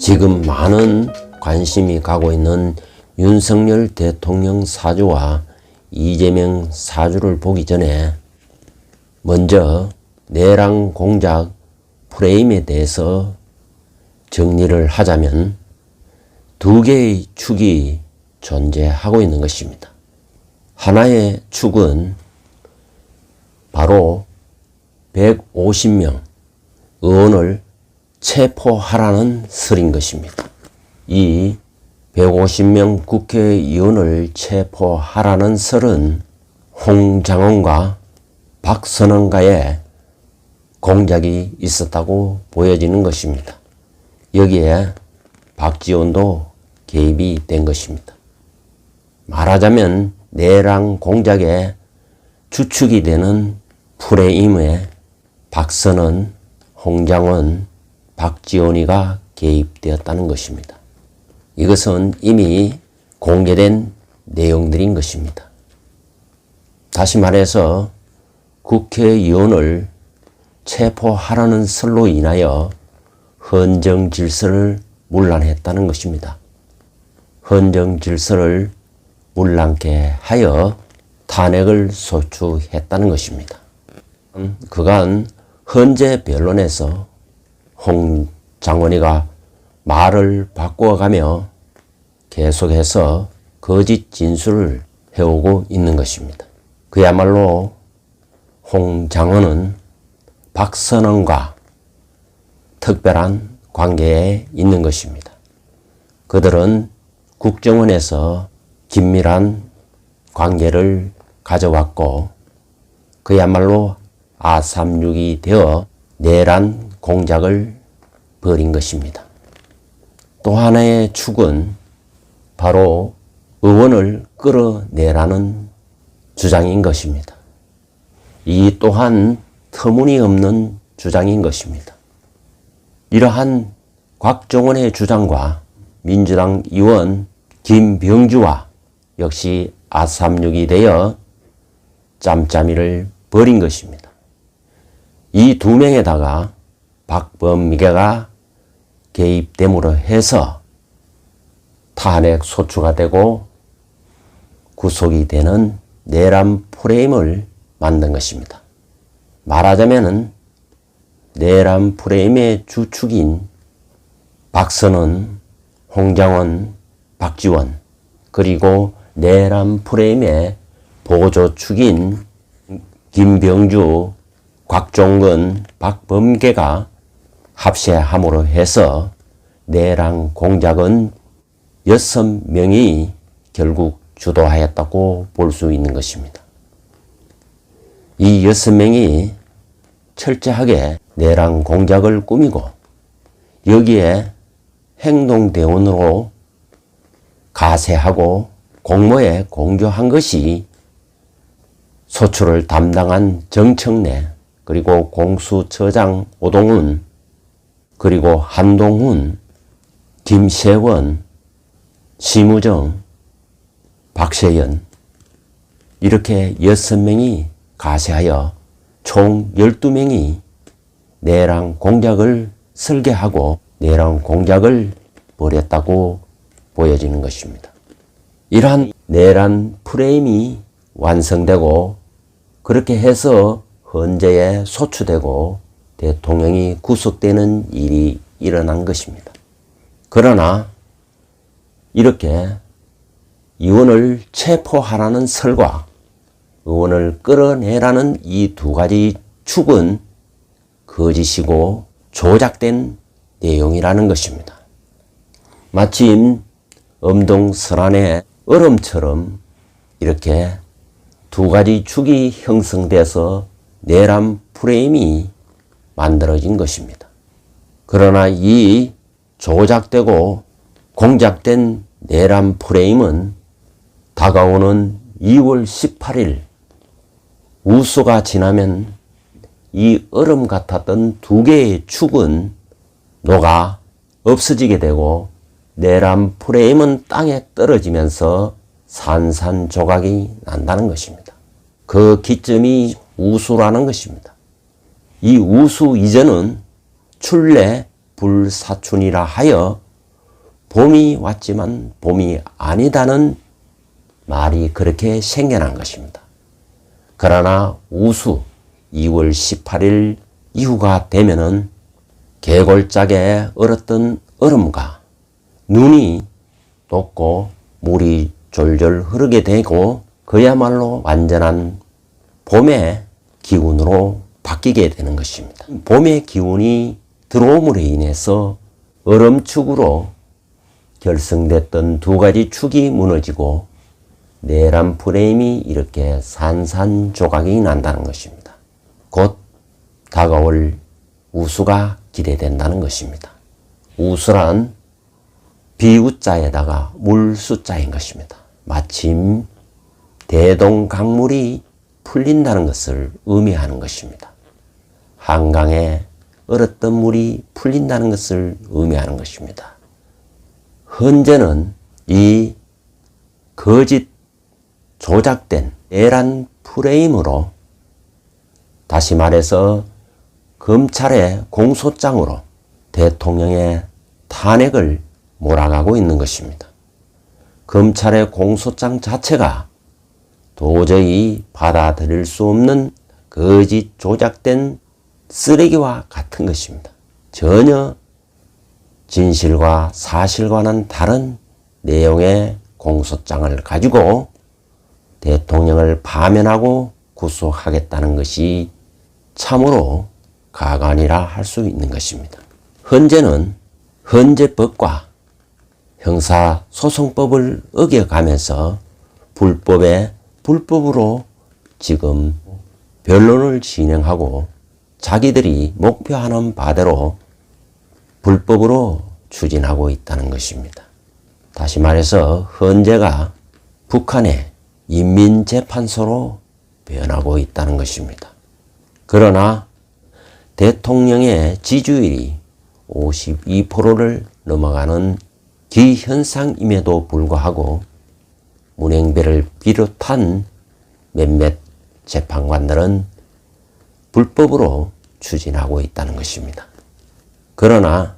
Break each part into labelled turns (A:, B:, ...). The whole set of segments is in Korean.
A: 지금 많은 관심이 가고 있는 윤석열 대통령 사주와 이재명 사주를 보기 전에 먼저 내랑 공작 프레임에 대해서 정리를 하자면 두 개의 축이 존재하고 있는 것입니다. 하나의 축은 바로 150명 의원을 체포하라는 설인 것입니다. 이 150명 국회의원을 체포하라는 설은 홍장원과 박선원과의 공작이 있었다고 보여지는 것입니다. 여기에 박지원도 개입이 된 것입니다. 말하자면 내랑 공작의 주축이 되는 프레임에 박선원, 홍장원, 박지원이가 개입되었다는 것입니다. 이것은 이미 공개된 내용들인 것입니다. 다시 말해서 국회의원을 체포하라는 설로 인하여 헌정 질서를 문란했다는 것입니다. 헌정 질서를 문란케 하여 탄핵을 소추했다는 것입니다. 그간 헌재 변론에서 홍장원이가 말을 바꾸어가며 계속해서 거짓 진술을 해오고 있는 것입니다. 그야말로 홍장원은 박선원과 특별한 관계에 있는 것입니다. 그들은 국정원에서 긴밀한 관계를 가져왔고 그야말로 아3육이 되어 내란 공작을 벌인 것입니다. 또 하나의 축은 바로 의원을 끌어내라는 주장인 것입니다. 이 또한 터무니없는 주장인 것입니다. 이러한 곽종원의 주장과 민주당 의원 김병주와 역시 아3육이 되어 짬짬이를 벌인 것입니다. 이 두 명에다가 박범계가 개입됨으로 해서 탄핵 소추가 되고 구속이 되는 내란 프레임을 만든 것입니다. 말하자면 내란 프레임의 주축인 박선원, 홍장원, 박지원 그리고 내란 프레임의 보조축인 김병주, 곽종건, 박범계가 합세함으로 해서 내란 공작은 6명이 결국 주도하였다고 볼 수 있는 것입니다. 이 6명이 철저하게 내란 공작을 꾸미고 여기에 행동대원으로 가세하고 공모에 공조한 것이 소추를 담당한 정청래 그리고 공수처장 오동훈 그리고 한동훈, 김세원, 심우정, 박세연 이렇게 6명이 가세하여 총 12명이 내란 공작을 설계하고 내란 공작을 벌였다고 보여지는 것입니다. 이러한 내란 프레임이 완성되고 그렇게 해서 헌재에 소추되고 대통령이 구속되는 일이 일어난 것입니다. 그러나 이렇게 의원을 체포하라는 설과 의원을 끌어내라는 이 두 가지 축은 거짓이고 조작된 내용이라는 것입니다. 마침 엄동설안의 얼음처럼 이렇게 두 가지 축이 형성돼서 내란 프레임이 만들어진 것입니다. 그러나 이 조작되고 공작된 내란 프레임은 다가오는 2월 18일 우수가 지나면 이 얼음 같았던 두 개의 축은 녹아 없어지게 되고 내란 프레임은 땅에 떨어지면서 산산조각이 난다는 것입니다. 그 기점이 우수라는 것입니다. 이 우수 이전은 출래 불사춘이라 하여 봄이 왔지만 봄이 아니다는 말이 그렇게 생겨난 것입니다. 그러나 우수 2월 18일 이후가 되면은 계골짝에 얼었던 얼음과 눈이 녹고 물이 졸졸 흐르게 되고 그야말로 완전한 봄의 기운으로 바뀌게 되는 것입니다. 봄의 기운이 들어옴으로 인해서 얼음축으로 결성됐던 두 가지 축이 무너지고 내란 프레임이 이렇게 산산조각이 난다는 것입니다. 곧 다가올 우수가 기대된다는 것입니다. 우수란 비우자에다가 물수자인 것입니다. 마침 대동강물이 풀린다는 것을 의미하는 것입니다. 한강에 얼었던 물이 풀린다는 것을 의미하는 것입니다. 현재는 이 거짓 조작된 내란 프레임으로, 다시 말해서 검찰의 공소장으로 대통령의 탄핵을 몰아가고 있는 것입니다. 검찰의 공소장 자체가 도저히 받아들일 수 없는 거짓 조작된 쓰레기와 같은 것입니다. 전혀 진실과 사실과는 다른 내용의 공소장을 가지고 대통령을 파면하고 구속하겠다는 것이 참으로 가관이라 할 수 있는 것입니다. 현재는 헌재법과 형사소송법을 어겨가면서 불법으로 지금 변론을 진행하고 자기들이 목표하는 바대로 불법으로 추진하고 있다는 것입니다. 다시 말해서 헌재가 북한의 인민재판소로 변하고 있다는 것입니다. 그러나 대통령의 지지율이 52%를 넘어가는 기현상임에도 불구하고 문행배를 비롯한 몇몇 재판관들은 불법으로 추진하고 있다는 것입니다. 그러나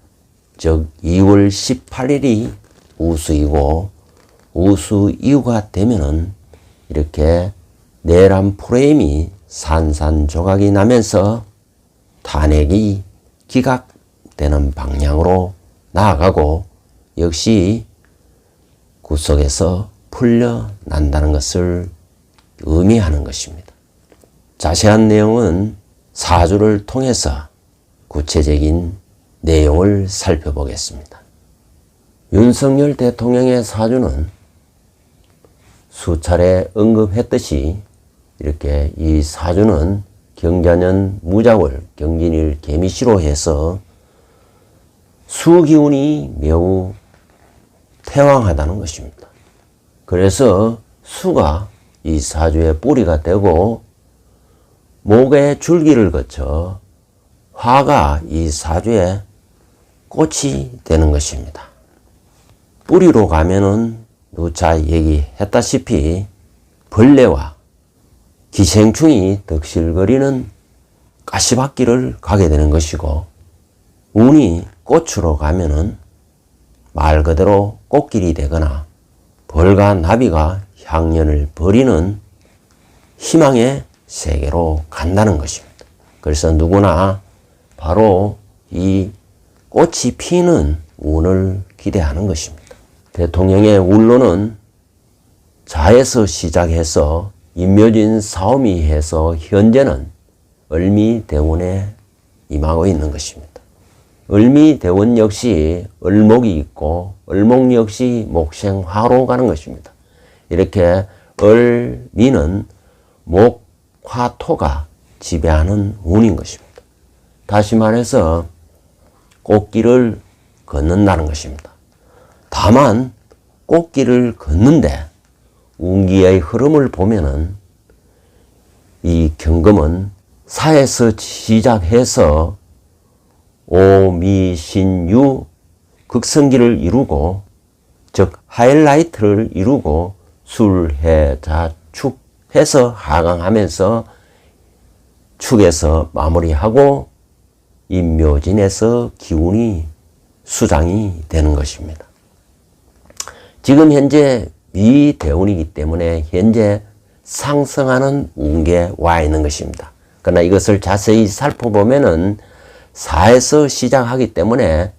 A: 즉 2월 18일이 우수이고 우수 이후가 되면은 이렇게 내란 프레임이 산산조각이 나면서 탄핵이 기각되는 방향으로 나아가고 역시 구속에서 풀려난다는 것을 의미하는 것입니다. 자세한 내용은 사주를 통해서 구체적인 내용을 살펴보겠습니다. 윤석열 대통령의 사주는 수차례 언급했듯이 이렇게 이 사주는 경자년 무자월 경진일 개미시로 해서 수기운이 매우 태왕하다는 것입니다. 그래서 수가 이 사주의 뿌리가 되고 목의 줄기를 거쳐 화가 이 사주의 꽃이 되는 것입니다. 뿌리로 가면은 누차 얘기했다시피 벌레와 기생충이 덕실거리는 가시밭길을 가게 되는 것이고, 운이 꽃으로 가면은 말 그대로 꽃길이 되거나 벌과 나비가 향연을 벌이는 희망의 세계로 간다는 것입니다. 그래서 누구나 바로 이 꽃이 피는 운을 기대하는 것입니다. 대통령의 운로는 자에서 시작해서 임묘진 사오미 해서 현재는 을미대운에 임하고 있는 것입니다. 을미대운 역시 을목이 있고 을목 역시 목생화로 가는 것입니다. 이렇게 을미는 목화토가 지배하는 운인 것입니다. 다시 말해서 꽃길을 걷는다는 것입니다. 다만 꽃길을 걷는데 운기의 흐름을 보면은 이 경금은 사에서 시작해서 오미신유 극성기를 이루고, 즉 하이라이트를 이루고 술해자축 해서 하강하면서 축에서 마무리하고 임묘진에서 기운이 수장이 되는 것입니다. 지금 현재 미대운이기 때문에 현재 상승하는 운기에 와 있는 것입니다. 그러나 이것을 자세히 살펴보면은 사에서 시작하기 때문에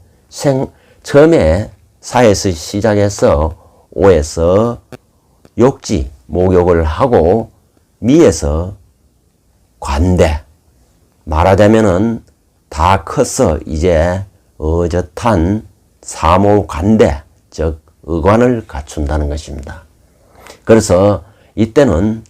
A: 처음에 사에서 시작해서 오에서 욕지, 목욕을 하고 미에서 관대, 말하자면은 다 커서 이제 어젓한 사모관대, 즉 의관을 갖춘다는 것입니다. 그래서 이때는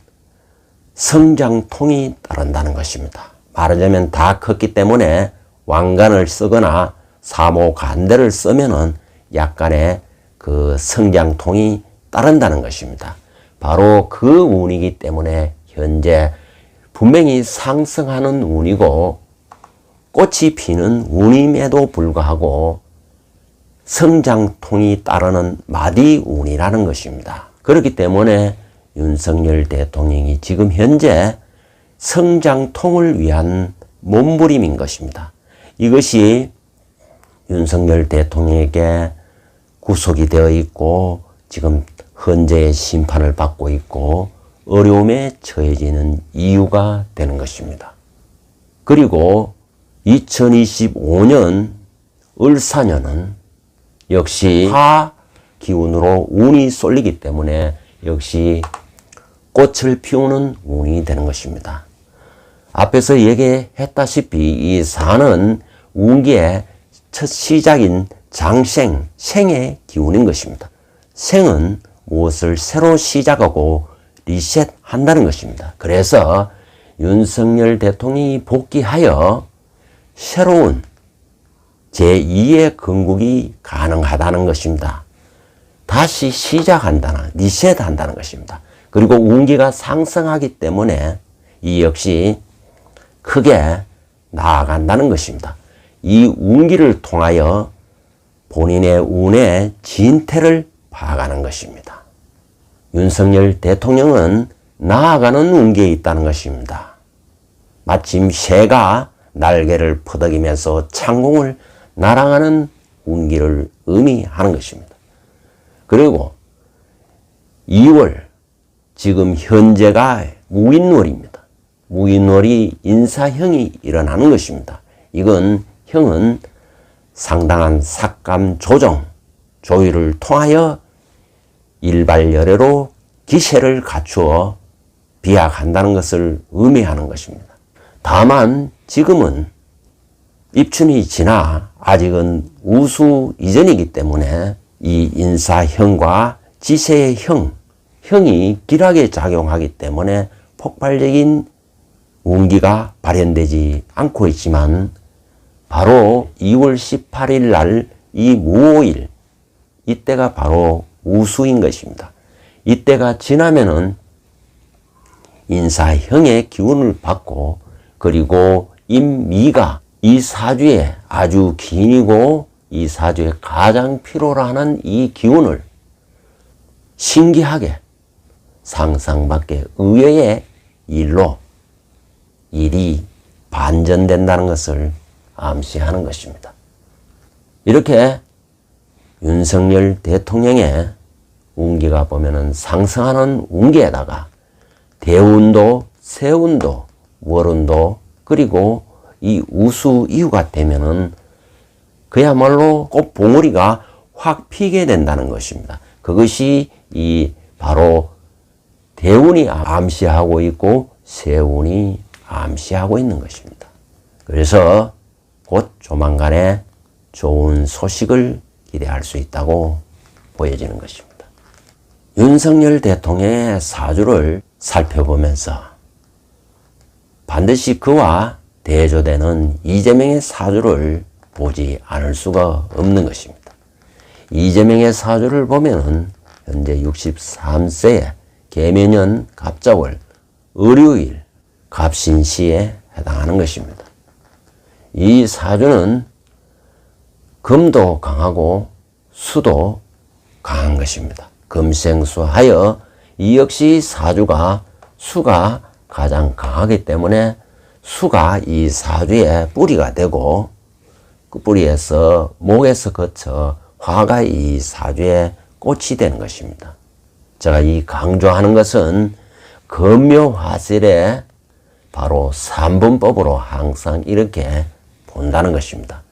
A: 성장통이 따른다는 것입니다. 말하자면 다 컸기 때문에 왕관을 쓰거나 사모관대를 쓰면은 약간의 그 성장통이 따른다는 것입니다. 바로 그 운이기 때문에 현재 분명히 상승하는 운이고 꽃이 피는 운임에도 불구하고 성장통이 따르는 마디운이라는 것입니다. 그렇기 때문에 윤석열 대통령이 지금 현재 성장통을 위한 몸부림인 것입니다. 이것이 윤석열 대통령에게 구속이 되어 있고 지금 헌재의 심판을 받고 있고 어려움에 처해지는 이유가 되는 것입니다. 그리고 2025년 을사년은 역시 화 기운으로 운이 쏠리기 때문에 역시 꽃을 피우는 운이 되는 것입니다. 앞에서 얘기했다시피 이 사는 운기의 첫 시작인 장생, 생의 기운인 것입니다. 생은 무엇을 새로 시작하고 리셋한다는 것입니다. 그래서 윤석열 대통령이 복귀하여 새로운 제2의 건국이 가능하다는 것입니다. 다시 시작한다는, 리셋한다는 것입니다. 그리고 운기가 상승하기 때문에 이 역시 크게 나아간다는 것입니다. 이 운기를 통하여 본인의 운의 진태를 봐가는 것입니다. 윤석열 대통령은 나아가는 운기에 있다는 것입니다. 마침 새가 날개를 퍼덕이면서 창공을 날아가는 운기를 의미하는 것입니다. 그리고 2월, 지금 현재가 무인월입니다. 무인월이 인사형이 일어나는 것입니다. 이건 형은 상당한 삭감 조정, 조율을 통하여 일발열애로 기세를 갖추어 비약한다는 것을 의미하는 것입니다. 다만 지금은 입춘이 지나 아직은 우수 이전이기 때문에 이 인사형과 지세의 형이 길하게 작용하기 때문에 폭발적인 운기가 발현되지 않고 있지만 바로 2월 18일 날 이 무오일, 이때가 바로 우수인 것입니다. 이때가 지나면은 인사형의 기운을 받고 그리고 임미가 이 사주에 아주 기이고 이 사주에 가장 필요로 하는 이 기운을 신기하게 상상밖에 의외의 일이 반전된다는 것을 암시하는 것입니다. 이렇게 윤석열 대통령의 운기가 보면은 상승하는 운기에다가 대운도, 세운도, 월운도, 그리고 이 우수 이후가 되면은 그야말로 꽃봉오리가 확 피게 된다는 것입니다. 그것이 이 바로 대운이 암시하고 있고 세운이 암시하고 있는 것입니다. 그래서 곧 조만간에 좋은 소식을 기대할 수 있다고 보여지는 것입니다. 윤석열 대통령의 사주를 살펴보면서 반드시 그와 대조되는 이재명의 사주를 보지 않을 수가 없는 것입니다. 이재명의 사주를 보면은 현재 63세에 계묘년 갑자월 을요일 갑신시에 해당하는 것입니다. 이 사주는 금도 강하고 수도 강한 것입니다. 금생수하여 이 역시 사주가 수가 가장 강하기 때문에 수가 이 사주의 뿌리가 되고 그 뿌리에서 목에서 거쳐 화가 이 사주의 꽃이 되는 것입니다. 제가 이 강조하는 것은 금묘화실에 바로 3분법으로 항상 이렇게 본다는 것입니다.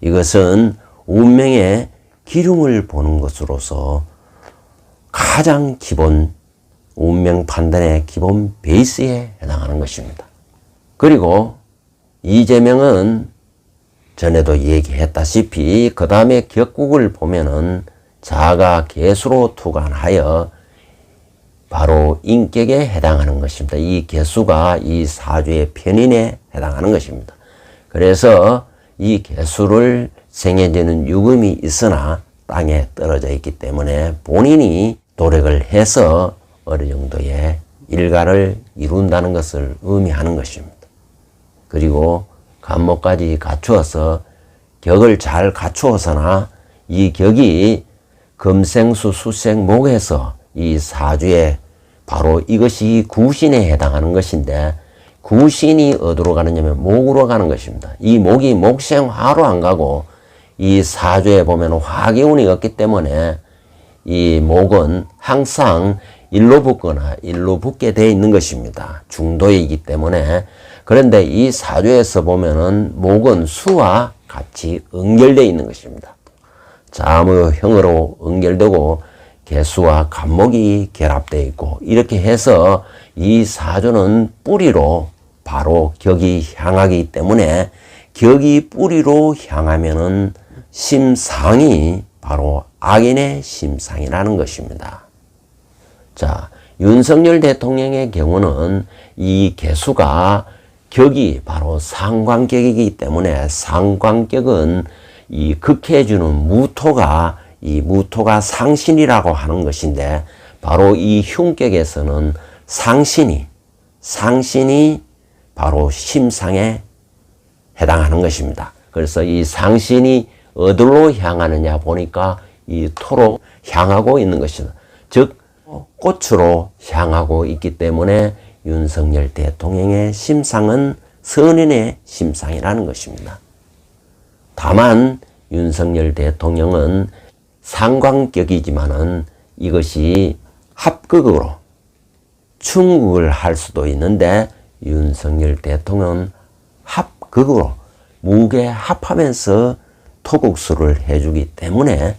A: 이것은 운명의 기lum을 보는 것으로서 가장 기본 운명 판단의 기본 베이스에 해당하는 것입니다. 그리고 이재명은 전에도 얘기했다시피 그 다음에 격국을 보면은 자가 개수로 투관하여 바로 인격에 해당하는 것입니다. 이 개수가 이 사주의 편인에 해당하는 것입니다. 그래서 이 개수를 생해지는 유금이 있으나 땅에 떨어져 있기 때문에 본인이 노력을 해서 어느 정도의 일가를 이룬다는 것을 의미하는 것입니다. 그리고 간목까지 갖추어서 격을 잘 갖추어서나 이 격이 금생수 수생목에서 이 사주에 바로 이것이 구신에 해당하는 것인데 구신이 어디로 가느냐면 목으로 가는 것입니다. 이 목이 목생화로 안 가고 이 사주에 보면 화기운이 없기 때문에 이 목은 항상 일로 붙거나 일로 붙게 되어 있는 것입니다. 중도이기 때문에. 그런데 이 사주에서 보면은 목은 수와 같이 연결되어 있는 것입니다. 자무형으로 연결되고 개수와 간목이 결합되어 있고 이렇게 해서 이 사주는 뿌리로 바로 격이 향하기 때문에 격이 뿌리로 향하면은 심상이 바로 악인의 심상이라는 것입니다. 자, 윤석열 대통령의 경우는 이 개수가 격이 바로 상관격이기 때문에 상관격은 이 극해주는 무토가 이 무토가 상신이라고 하는 것인데 바로 이 흉격에서는 상신이 바로 심상에 해당하는 것입니다. 그래서 이 상신이 어디로 향하느냐 보니까 이 토로 향하고 있는 것이다. 즉 꽃으로 향하고 있기 때문에 윤석열 대통령의 심상은 선인의 심상이라는 것입니다. 다만 윤석열 대통령은 상관격이지만은 이것이 합극으로 충국을 할 수도 있는데 윤석열 대통령은 합극으로 무게 합하면서 토국수를 해주기 때문에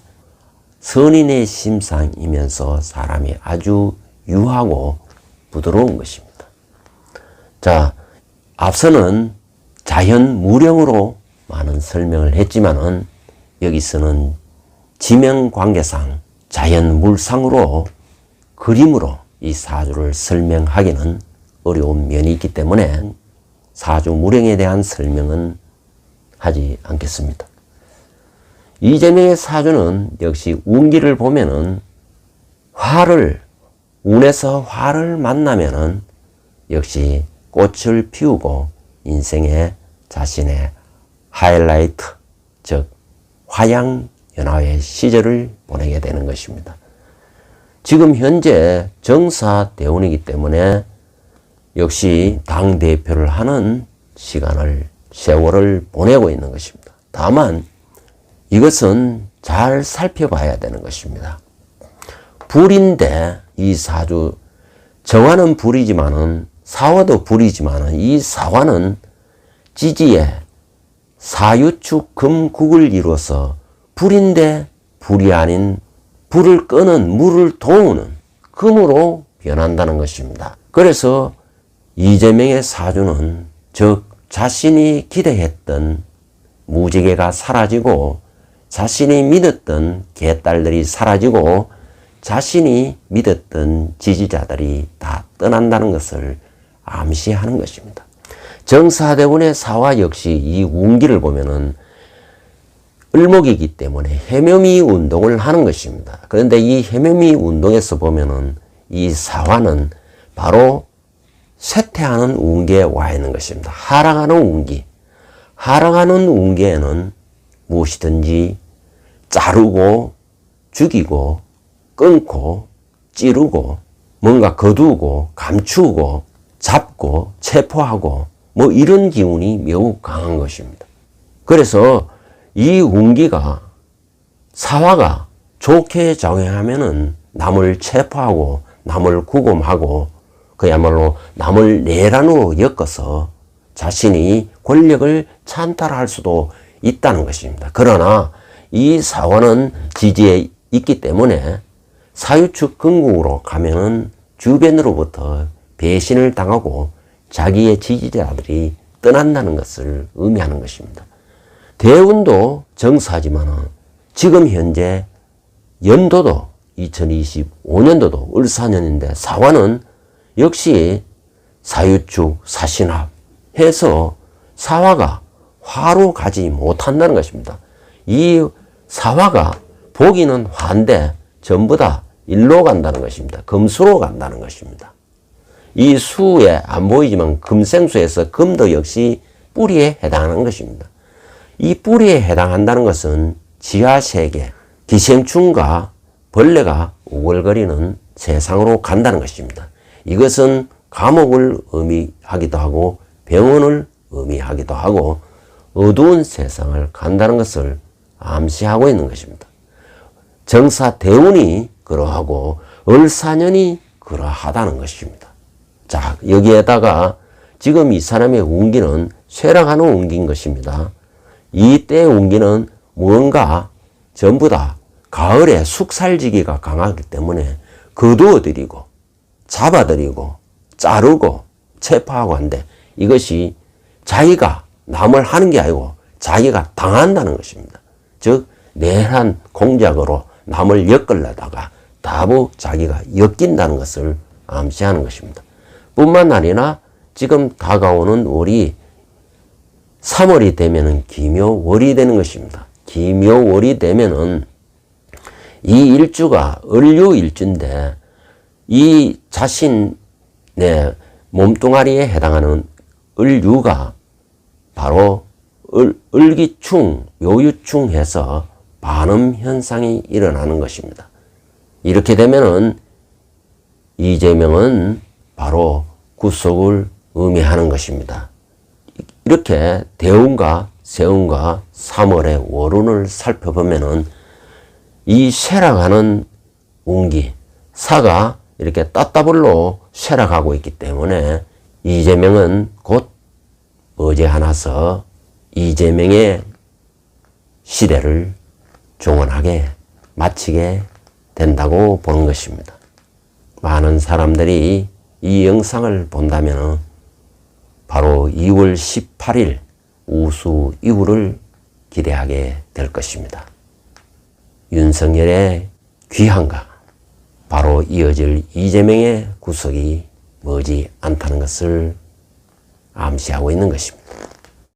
A: 선인의 심상이면서 사람이 아주 유하고 부드러운 것입니다. 자, 앞서는 자연 무령으로 많은 설명을 했지만은 여기서는 지명 관계상 자연 물상으로 그림으로 이 사주를 설명하기는 어려운 면이 있기 때문에 사주 무령에 대한 설명은 하지 않겠습니다. 이재명의 사주는 역시 운기를 보면은 운에서 화를 만나면은 역시 꽃을 피우고 인생의 자신의 하이라이트, 즉 화양연화의 시절을 보내게 되는 것입니다. 지금 현재 정사대운이기 때문에 역시 당대표를 하는 세월을 보내고 있는 것입니다. 다만 이것은 잘 살펴봐야 되는 것입니다. 불인데 이 사주, 정화는 불이지만은 사화도 불이지만은 이 사화는 지지에 사유축 금국을 이루어서 불인데 불이 아닌 불을 끄는 물을 도우는 금으로 변한다는 것입니다. 그래서 이재명의 사주는 즉 자신이 기대했던 무지개가 사라지고 자신이 믿었던 개딸들이 사라지고 자신이 믿었던 지지자들이 다 떠난다는 것을 암시하는 것입니다. 정사대운의 사화 역시 이 운기를 보면은 을목이기 때문에 해묘미 운동을 하는 것입니다. 그런데 이 해묘미 운동에서 보면은 이 사화는 바로 쇠퇴하는 운기에 와 있는 것입니다. 하락하는 운기. 하락하는 운기에는 무엇이든지 자르고 죽이고 끊고 찌르고 뭔가 거두고 감추고 잡고 체포하고 뭐 이런 기운이 매우 강한 것입니다. 그래서 이 운기가 사화가 좋게 작용하면은 남을 체포하고 남을 구금하고 그야말로 남을 내란으로 엮어서 자신이 권력을 찬탈할 수도 있다는 것입니다. 그러나 이 사원은 지지에 있기 때문에 사유축 근궁으로 가면은 주변으로부터 배신을 당하고 자기의 지지자들이 떠난다는 것을 의미하는 것입니다. 대운도 정사지만은 지금 현재 연도도 2025년도도 을사년인데 사화는 역시 사유축, 사신합 해서 사화가 화로 가지 못한다는 것입니다. 이 사화가 보기는 화인데 전부 다 일로 간다는 것입니다. 금수로 간다는 것입니다. 이 수에 안 보이지만 금생수에서 금도 역시 뿌리에 해당하는 것입니다. 이 뿌리에 해당한다는 것은 지하세계, 기생충과 벌레가 우글거리는 세상으로 간다는 것입니다. 이것은 감옥을 의미하기도 하고 병원을 의미하기도 하고 어두운 세상을 간다는 것을 암시하고 있는 것입니다. 정사 대운이 그러하고 을사년이 그러하다는 것입니다. 자, 여기에다가 지금 이 사람의 운기는 쇠락하는 운기인 것입니다. 이때 운기는 무언가 전부 다 가을에 숙살지기가 강하기 때문에 거두어들이고 잡아들이고 자르고 체포하고 한데 이것이 자기가 남을 하는 게 아니고 자기가 당한다는 것입니다. 즉 내란 공작으로 남을 엮으려다가 다부 자기가 엮인다는 것을 암시하는 것입니다. 뿐만 아니라 지금 다가오는 월이 3월이 되면은 기묘월이 되는 것입니다. 기묘월이 되면은 이 일주가 을류 일주인데 이 자신의 몸뚱아리에 해당하는 을류가 바로 을기충, 묘유충 해서 반음 현상이 일어나는 것입니다. 이렇게 되면은 이재명은 바로 구속을 의미하는 것입니다. 이렇게 대운과 세운과 3월의 월운을 살펴보면은 이 쇠락하는 운기, 사가 이렇게 따따블로 쇠락하고 있기 때문에 이재명은 곧 머지않아서 이재명의 시대를 종언하게 마치게 된다고 보는 것입니다. 많은 사람들이 이 영상을 본다면 바로 2월 18일 우수 이후를 기대하게 될 것입니다. 윤석열의 귀환과 바로 이어질 이재명의 구속이 머지 않다는 것을 암시하고 있는 것입니다.